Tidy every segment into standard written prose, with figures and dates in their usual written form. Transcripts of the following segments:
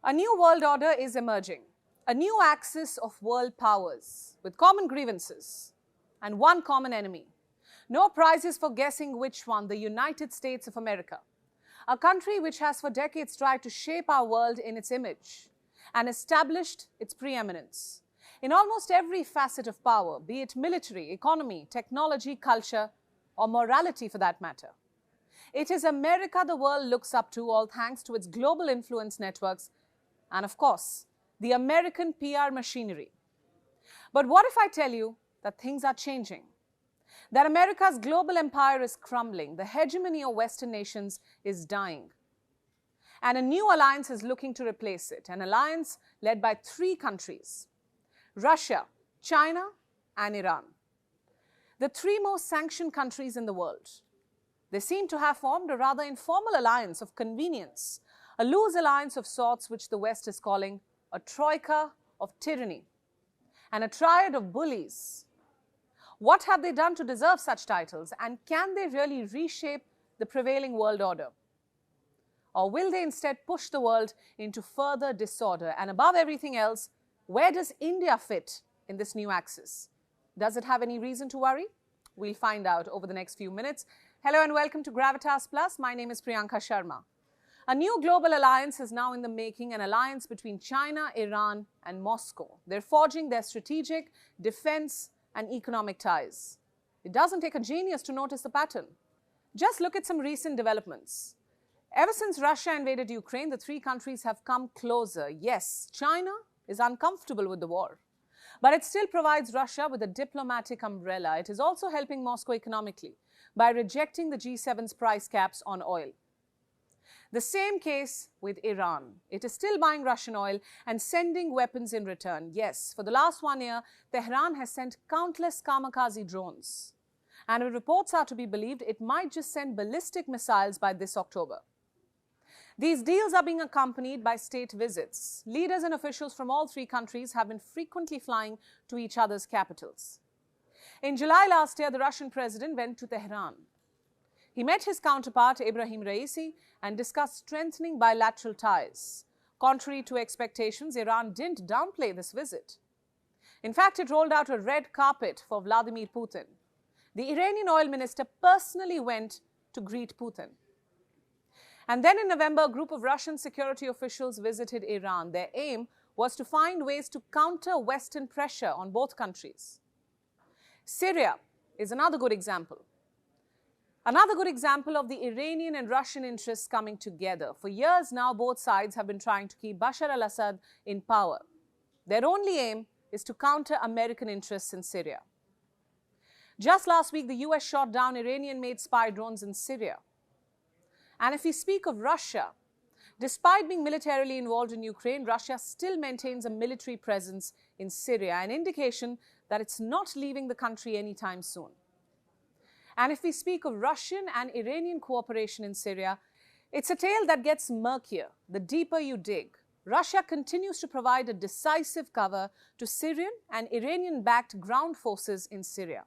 A new world order is emerging, a new axis of world powers with common grievances and one common enemy. No prizes for guessing which one, the United States of America, a country which has for decades tried to shape our world in its image and established its preeminence in almost every facet of power, be it military, economy, technology, culture, or morality for that matter. It is America the world looks up to, all thanks to its global influence networks and, of course, the American PR machinery. But what if I tell you that things are changing? That America's global empire is crumbling, the hegemony of Western nations is dying, and a new alliance is looking to replace it, an alliance led by three countries: Russia, China, and Iran. The three most sanctioned countries in the world. They seem to have formed a rather informal alliance of convenience, a loose alliance of sorts which the West is calling a troika of tyranny and a triad of bullies. What have they done to deserve such titles, and can they really reshape the prevailing world order? Or will they instead push the world into further disorder? And above everything else, where does India fit in this new axis? Does it have any reason to worry? We'll find out over the next few minutes. Hello and welcome to Gravitas Plus. My name is Priyanka Sharma. A new global alliance is now in the making, an alliance between China, Iran, and Moscow. They're forging their strategic, defense, and economic ties. It doesn't take a genius to notice the pattern. Just look at some recent developments. Ever since Russia invaded Ukraine, the three countries have come closer. Yes, China is uncomfortable with the war, but it still provides Russia with a diplomatic umbrella. It is also helping Moscow economically by rejecting the G7's price caps on oil. The same case with Iran. It is still buying Russian oil and sending weapons in return. Yes, for the last 1 year, Tehran has sent countless kamikaze drones. And if reports are to be believed, it might just send ballistic missiles by this October. These deals are being accompanied by state visits. Leaders and officials from all three countries have been frequently flying to each other's capitals. In July last year, the Russian president went to Tehran. He met his counterpart, Ibrahim Raisi, and discussed strengthening bilateral ties. Contrary to expectations, Iran didn't downplay this visit. In fact, it rolled out a red carpet for Vladimir Putin. The Iranian oil minister personally went to greet Putin. And then in November, a group of Russian security officials visited Iran. Their aim was to find ways to counter Western pressure on both countries. Syria is another good example. Another good example of the Iranian and Russian interests coming together. For years now, both sides have been trying to keep Bashar al-Assad in power. Their only aim is to counter American interests in Syria. Just last week, the US shot down Iranian-made spy drones in Syria. And if we speak of Russia, despite being militarily involved in Ukraine, Russia still maintains a military presence in Syria, an indication that it's not leaving the country anytime soon. And if we speak of Russian and Iranian cooperation in Syria, it's a tale that gets murkier the deeper you dig. Russia continues to provide a decisive cover to Syrian and Iranian-backed ground forces in Syria.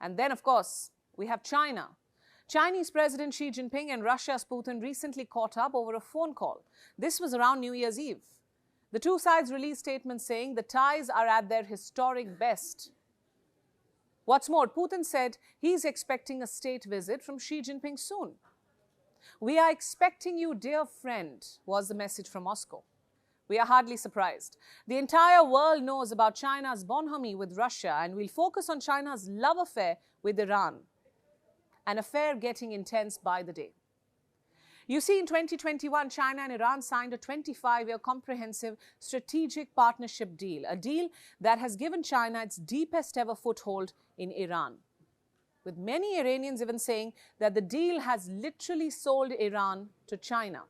And then, of course, we have China. Chinese President Xi Jinping and Russia's Putin recently caught up over a phone call. This was around New Year's Eve. The two sides released statements saying the ties are at their historic best. What's more, Putin said he's expecting a state visit from Xi Jinping soon. "We are expecting you, dear friend," was the message from Moscow. We are hardly surprised. The entire world knows about China's bonhomie with Russia, and we'll focus on China's love affair with Iran, an affair getting intense by the day. You see, in 2021, China and Iran signed a 25-year comprehensive strategic partnership deal, a deal that has given China its deepest ever foothold in Iran, with many Iranians even saying that the deal has literally sold Iran to China.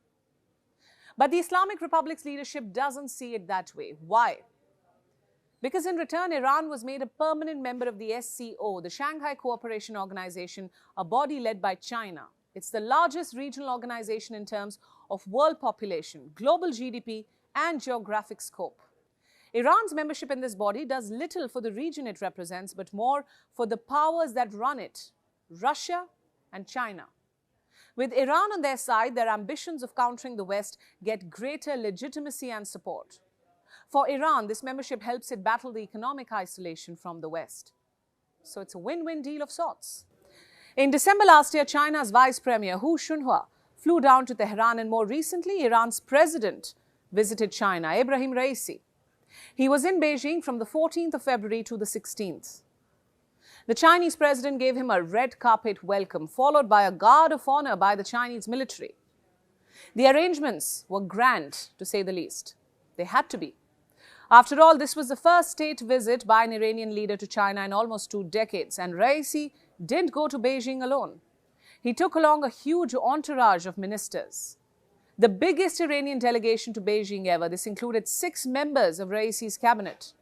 But the Islamic Republic's leadership doesn't see it that way. Why? Because in return, Iran was made a permanent member of the SCO, the Shanghai Cooperation Organization, a body led by China. It's the largest regional organization in terms of world population, global GDP, and geographic scope. Iran's membership in this body does little for the region it represents, but more for the powers that run it, Russia and China. With Iran on their side, their ambitions of countering the West get greater legitimacy and support. For Iran, this membership helps it battle the economic isolation from the West. So it's a win-win deal of sorts. In December last year, China's Vice Premier Hu Shunhua flew down to Tehran, and more recently, Iran's president visited China, Ebrahim Raisi. He was in Beijing from the 14th of February to the 16th. The Chinese president gave him a red carpet welcome, followed by a guard of honor by the Chinese military. The arrangements were grand, to say the least. They had to be. After all, this was the first state visit by an Iranian leader to China in almost 2 decades, and Raisi didn't go to Beijing alone. He took along a huge entourage of ministers. The biggest Iranian delegation to Beijing ever. This included 6 members of Raisi's cabinet.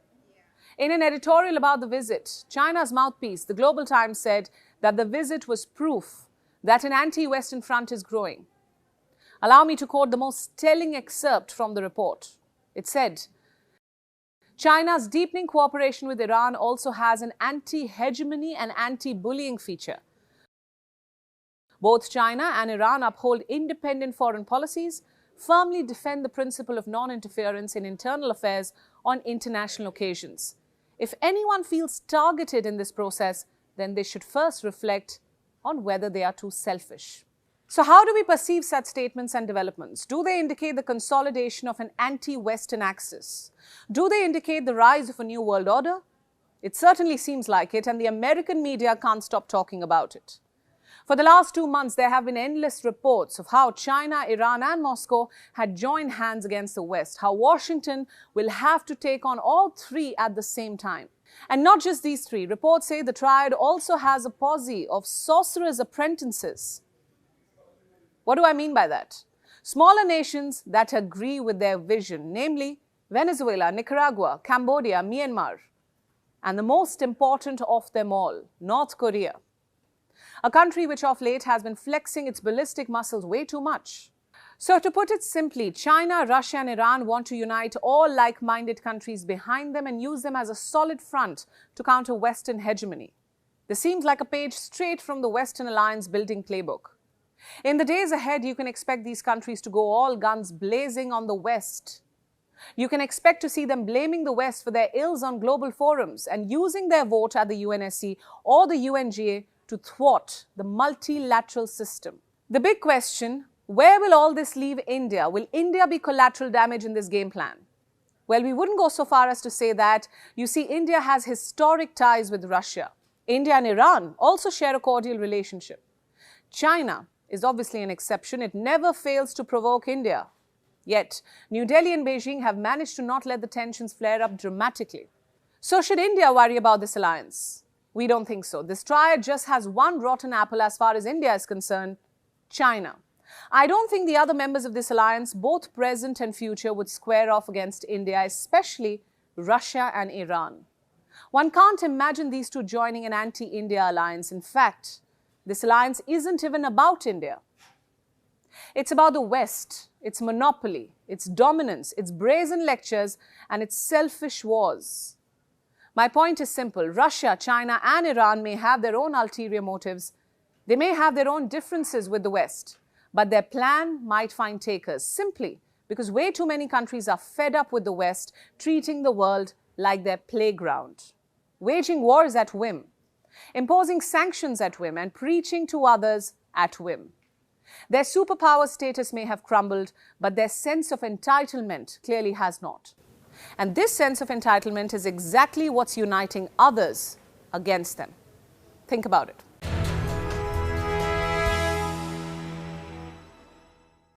In an editorial about the visit, China's mouthpiece, the Global Times, said that the visit was proof that an anti-Western front is growing. Allow me to quote the most telling excerpt from the report. It said, China's deepening cooperation with Iran also has an anti-hegemony and anti-bullying feature. Both China and Iran uphold independent foreign policies, firmly defend the principle of non-interference in internal affairs on international occasions. If anyone feels targeted in this process, then they should first reflect on whether they are too selfish. So how do we perceive such statements and developments? Do they indicate the consolidation of an anti-Western axis? Do they indicate the rise of a new world order? It certainly seems like it, and the American media can't stop talking about it. For the last 2 months, there have been endless reports of how China, Iran and Moscow had joined hands against the West, how Washington will have to take on all 3 at the same time. And not just these 3. Reports say the triad also has a posse of sorcerers' apprentices. What do I mean by that? Smaller nations that agree with their vision, namely Venezuela, Nicaragua, Cambodia, Myanmar, and the most important of them all, North Korea. A country which of late has been flexing its ballistic muscles way too much. So to put it simply, China, Russia and Iran want to unite all like-minded countries behind them and use them as a solid front to counter Western hegemony. This seems like a page straight from the Western alliance building playbook. In the days ahead, you can expect these countries to go all guns blazing on the West. You can expect to see them blaming the West for their ills on global forums and using their vote at the UNSC or the UNGA to thwart the multilateral system. The big question, where will all this leave India? Will India be collateral damage in this game plan? Well, we wouldn't go so far as to say that. You see, India has historic ties with Russia. India and Iran also share a cordial relationship. China is obviously an exception. It never fails to provoke India. Yet, New Delhi and Beijing have managed to not let the tensions flare up dramatically. So should India worry about this alliance? We don't think so. This triad just has one rotten apple as far as India is concerned, China. I don't think the other members of this alliance, both present and future, would square off against India, especially Russia and Iran. One can't imagine these two joining an anti-India alliance. In fact, this alliance isn't even about India. It's about the West, its monopoly, its dominance, its brazen lectures, and its selfish wars. My point is simple. Russia, China, and Iran may have their own ulterior motives. They may have their own differences with the West, but their plan might find takers simply because way too many countries are fed up with the West treating the world like their playground, waging wars at whim, imposing sanctions at whim, and preaching to others at whim. Their superpower status may have crumbled, but their sense of entitlement clearly has not. And this sense of entitlement is exactly what's uniting others against them. Think about it.